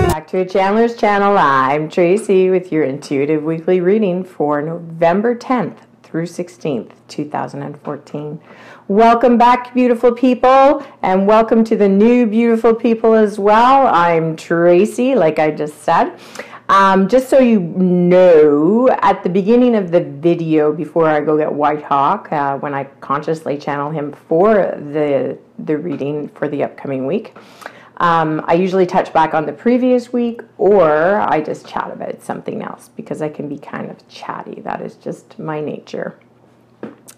Back to Chandler's Channel. I'm Tracy with your intuitive weekly reading for November 10th through 16th, 2014. Welcome back, beautiful people, and welcome to the new beautiful people as well. I'm Tracy, like I just said. Just so you know, at the beginning of the video, before I go get Whitehawk, when I consciously channel him for the reading for the upcoming week, I usually touch back on the previous week, or I just chat about something else because I can be kind of chatty. That is just my nature.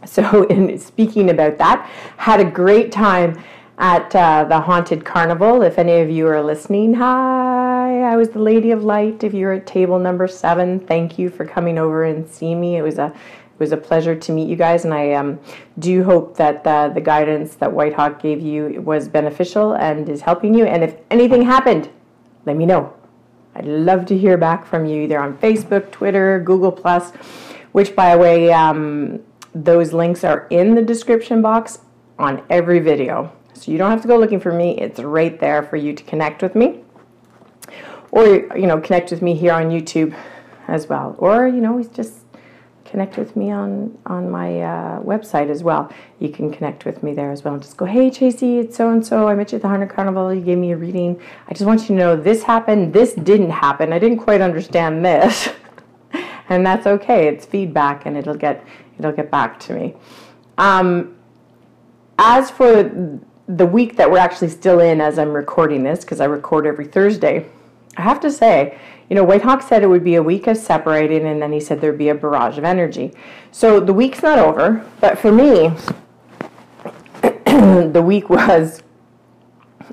So, in speaking about that, had a great time at the Haunted Carnival. If any of you are listening, hi, I was the Lady of Light. If you're at table number 7, thank you for coming over and seeing me. It was a pleasure to meet you guys, and I do hope that the guidance that Whitehawk gave you was beneficial and is helping you. And if anything happened, let me know. I'd love to hear back from you, either on Facebook, Twitter, Google+, which, by the way, those links are in the description box on every video. So you don't have to go looking for me. It's right there for you to connect with me. Or, you know, connect with me here on YouTube as well. Or, you know, just connect with me on my website as well. You can connect with me there as well. And just go, hey, Tracy, it's so-and-so. I met you at the Haunted Carnival. You gave me a reading. I just want you to know this happened. This didn't happen. I didn't quite understand this. And that's okay. It's feedback, and it'll get back to me. As for the week that we're actually still in as I'm recording this, because I record every Thursday, I have to say, you know, Whitehawk said it would be a week of separating, and then he said there'd be a barrage of energy. So the week's not over, but for me, the week was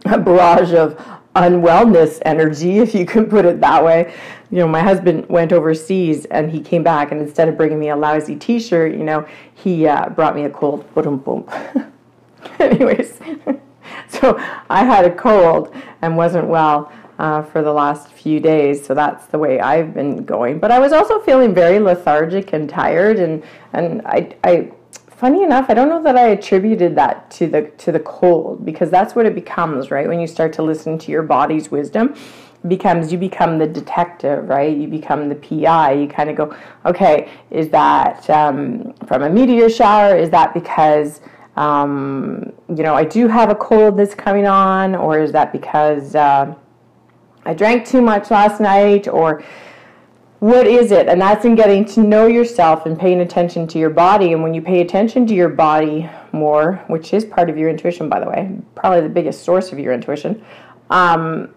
a barrage of unwellness energy, if you can put it that way. You know, my husband went overseas and he came back, and instead of bringing me a lousy t-shirt, you know, he brought me a cold boom. Anyways, so I had a cold and wasn't well for the last few days, so that's the way I've been going. But I was also feeling very lethargic and tired, and I funny enough, I don't know that I attributed that to the cold, because that's what it becomes, right? When you start to listen to your body's wisdom, you become the detective, right? You become the PI. You kind of go, okay, is that from a meteor shower? Is that because you know, I do have a cold that's coming on, or is that because I drank too much last night, or what is it? And that's in getting to know yourself and paying attention to your body. And when you pay attention to your body more, which is part of your intuition, by the way, probably the biggest source of your intuition, the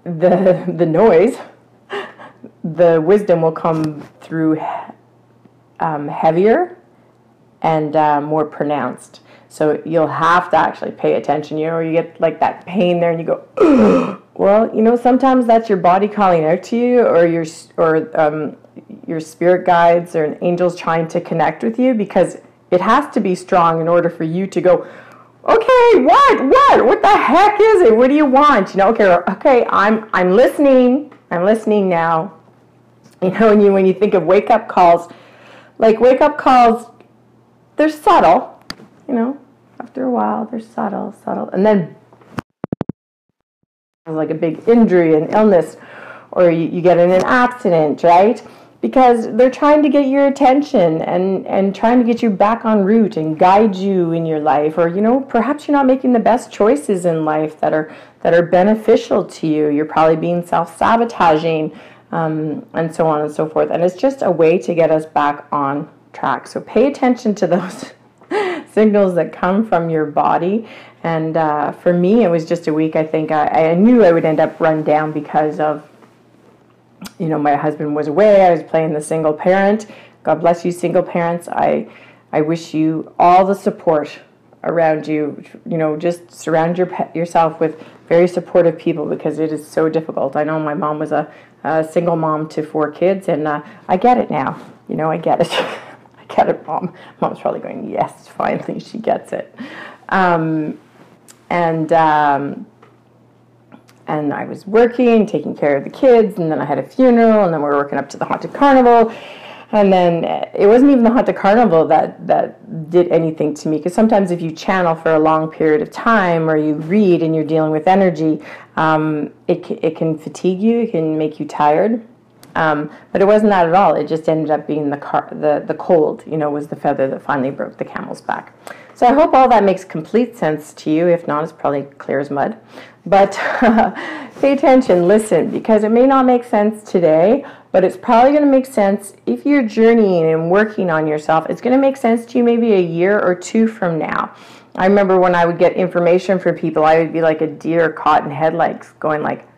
noise, the wisdom will come through heavier and more pronounced. So you'll have to actually pay attention. You know, you get like that pain there and you go, ugh. Well, you know, sometimes that's your body calling out to you, or your spirit guides or angels trying to connect with you, because it has to be strong in order for you to go, okay, what the heck is it? What do you want? You know, okay, I'm listening now. You know, when you think of wake-up calls, like wake-up calls, they're subtle, you know, after a while, they're subtle, and then like a big injury, an illness, or you get in an accident, right? Because they're trying to get your attention and trying to get you back on route and guide you in your life. Or, you know, perhaps you're not making the best choices in life that are beneficial to you. You're probably being self-sabotaging, and so on and so forth. And it's just a way to get us back on track. So pay attention to those signals that come from your body. And for me, it was just a week. I think I knew I would end up run down because of, you know, my husband was away. I was playing the single parent. God bless you, single parents. I wish you all the support around you. You know, just surround yourself with very supportive people, because it is so difficult. I know my mom was a single mom to 4 kids, and I get it now. You know, I get it. I get it, Mom. Mom's probably going, yes, finally she gets it. And I was working, taking care of the kids, and then I had a funeral, and then we were working up to the Haunted Carnival, And then it wasn't even the Haunted Carnival that did anything to me, because sometimes if you channel for a long period of time or you read and you're dealing with energy, it can fatigue you, it can make you tired. But it wasn't that at all. It just ended up being the cold, was the feather that finally broke the camel's back. So I hope all that makes complete sense to you. If not, it's probably clear as mud. But pay attention, listen, because it may not make sense today, but it's probably going to make sense if you're journeying and working on yourself. It's going to make sense to you maybe a year or two from now. I remember when I would get information from people, I would be like a deer caught in headlights going like,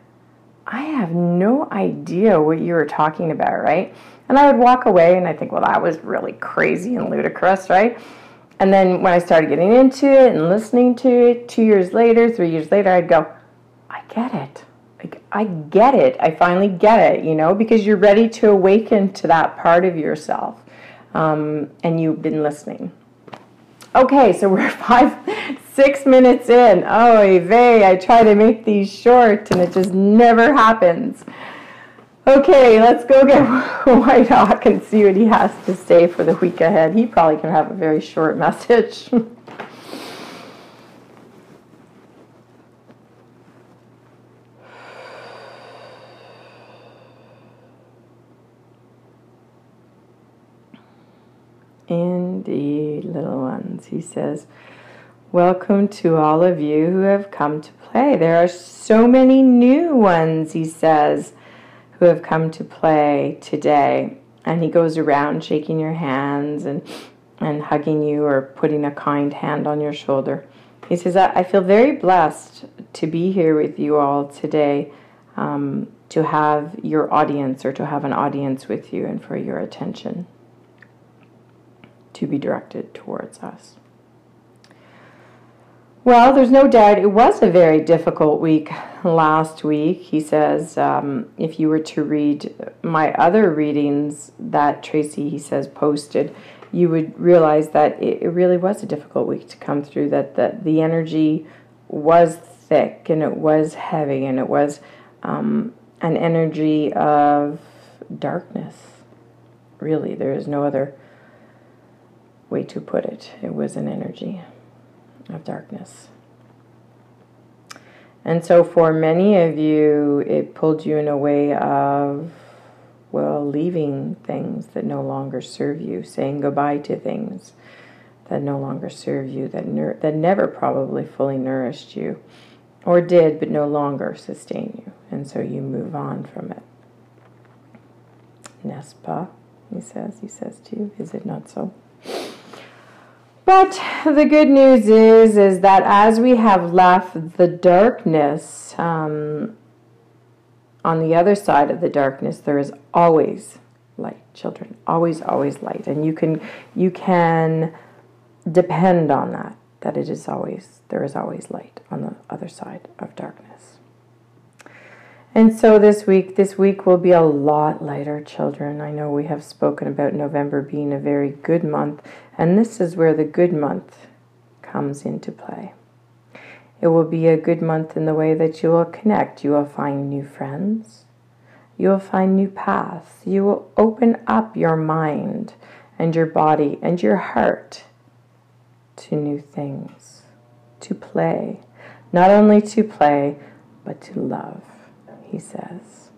I have no idea what you were talking about, right? And I would walk away and I think, well, that was really crazy and ludicrous, right? And then when I started getting into it and listening to it 2 years later, 3 years later, I'd go, I get it. Like, I get it. I finally get it, because you're ready to awaken to that part of yourself. And you've been listening. Okay, so we're 6 minutes in. Oy vey, I try to make these short and it just never happens. Okay, let's go get Whitehawk and see what he has to say for the week ahead. He probably can have a very short message. Indeed, little ones, he says, welcome to all of you who have come to play. There are so many new ones, he says, who have come to play today. And he goes around shaking your hands and hugging you or putting a kind hand on your shoulder. He says, I feel very blessed to be here with you all today, to have your audience or to have an audience with you and for your attention to be directed towards us. Well, there's no doubt it was a very difficult week last week. He says, if you were to read my other readings that Tracy, he says, posted, you would realize that it really was a difficult week to come through, that the energy was thick and it was heavy and it was an energy of darkness. Really, there is no other way to put it. It was an energy of darkness. And so for many of you, it pulled you in a way of, well, leaving things that no longer serve you, saying goodbye to things that no longer serve you, that never probably fully nourished you, or did, but no longer sustain you. And so you move on from it. N'est-ce pas? He says to you, is it not so? But the good news is that as we have left the darkness, on the other side of the darkness, there is always light, children. Always, always light. And you can depend on that there is always light on the other side of darkness. And so this week will be a lot lighter, children. I know we have spoken about November being a very good month, and this is where the good month comes into play. It will be a good month in the way that you will connect. You will find new friends. You will find new paths. You will open up your mind and your body and your heart to new things, to play. Not only to play, but to love, he says.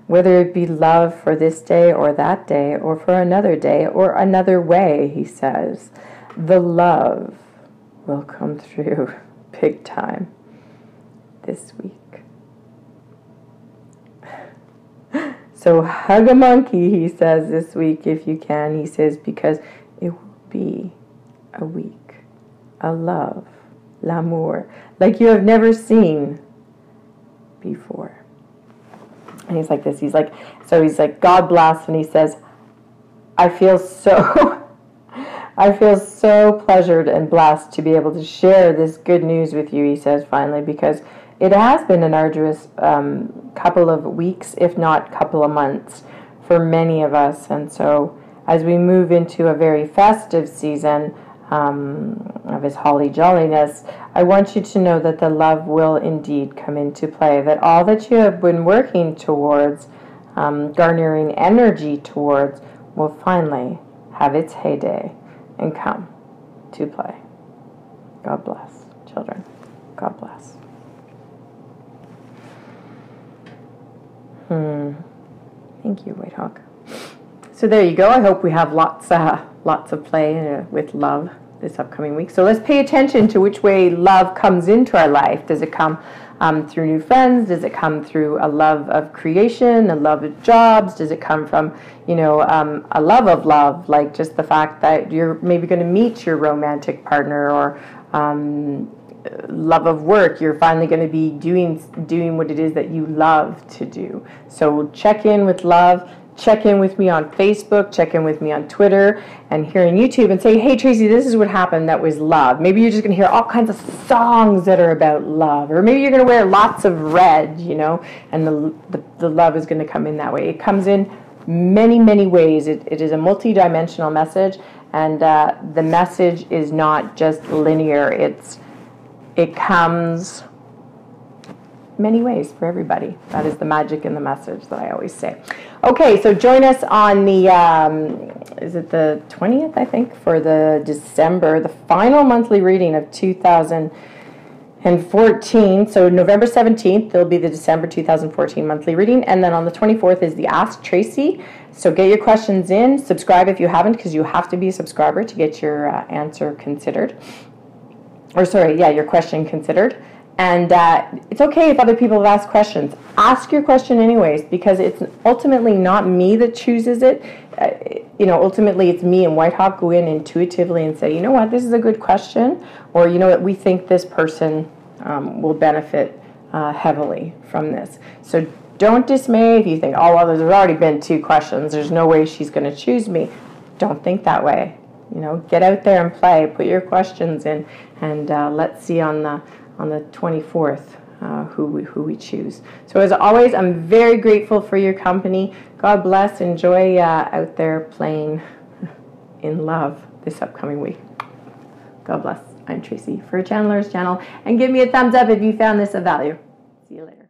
Whether it be love for this day or that day or for another day or another way, he says, the love will come through big time this week. So hug a monkey, he says, this week if you can. He says, because it will be a week, a love, l'amour, like you have never seen before. And he's like this. He's like, God bless. And he says, I feel so pleasured and blessed to be able to share this good news with you, he says finally, because it has been an arduous couple of weeks, if not couple of months, for many of us. And so as we move into a very festive season of his holly jolliness, I want you to know that the love will indeed come into play, that all that you have been working towards garnering energy towards will finally have its heyday and come to play. God bless, children. God bless. Thank you, Whitehawk. So there you go. I hope we have lots of play with love this upcoming week. So let's pay attention to which way love comes into our life. Does it come through new friends? Does it come through a love of creation, a love of jobs? Does it come from, a love of love, like just the fact that you're maybe going to meet your romantic partner, or love of work, you're finally going to be doing what it is that you love to do. So check in with love. Check in with me on Facebook, check in with me on Twitter, and here on YouTube, and say, hey, Tracy, this is what happened that was love. Maybe you're just going to hear all kinds of songs that are about love, or maybe you're going to wear lots of red, and the love is going to come in that way. It comes in many, many ways. It is a multi-dimensional message, and the message is not just linear. It comes many ways for everybody. That is the magic in the message that I always say. Okay, so join us on the, is it the 20th, I think, for the December, the final monthly reading of 2014. So November 17th, there'll be the December 2014 monthly reading. And then on the 24th is the Ask Tracy. So get your questions in. Subscribe if you haven't, because you have to be a subscriber to get your answer considered. Or sorry, yeah, your question considered. And it's okay if other people have asked questions. Ask your question anyways, because it's ultimately not me that chooses it. Ultimately it's me and Whitehawk go in intuitively and say, you know what, this is a good question. Or, you know what, we think this person will benefit heavily from this. So don't dismay if you think, oh, well, there's already been 2 questions. There's no way she's going to choose me. Don't think that way. Get out there and play. Put your questions in, and let's see on the 24th who we choose. So as always, I'm very grateful for your company. God bless. Enjoy out there playing in love this upcoming week. God bless. I'm Tracy for Channeler's Channel, and give me a thumbs up if you found this of value. See you later.